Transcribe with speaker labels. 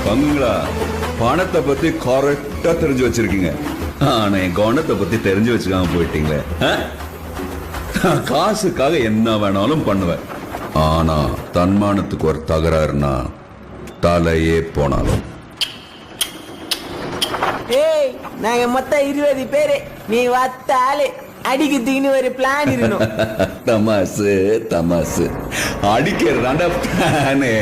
Speaker 1: பங்குங்களா பணத்தை பத்தி கரெக்டா தெரிஞ்சு வச்சிருக்கீங்க. ஆனா என் கவனத்தை பத்தி தெரிஞ்சு வச்சுக்காம போயிட்டீங்களே. நான் காசுக்காக என்ன வேணாலும் பண்ணுவேன். ஆனா தன்மானத்துக்கு ஒரு தகராறுனா தலையே போனாலும்.
Speaker 2: ஏய், நாங்க மொத்தம் 20 பேரு. நீ வத்த ஆளு அடிக்கிறதுக்குன்னு ஒரு பிளான் இருக்கணும்.
Speaker 1: தமாசு தமாசு அடிக்கிறதாண்டா பிளானு.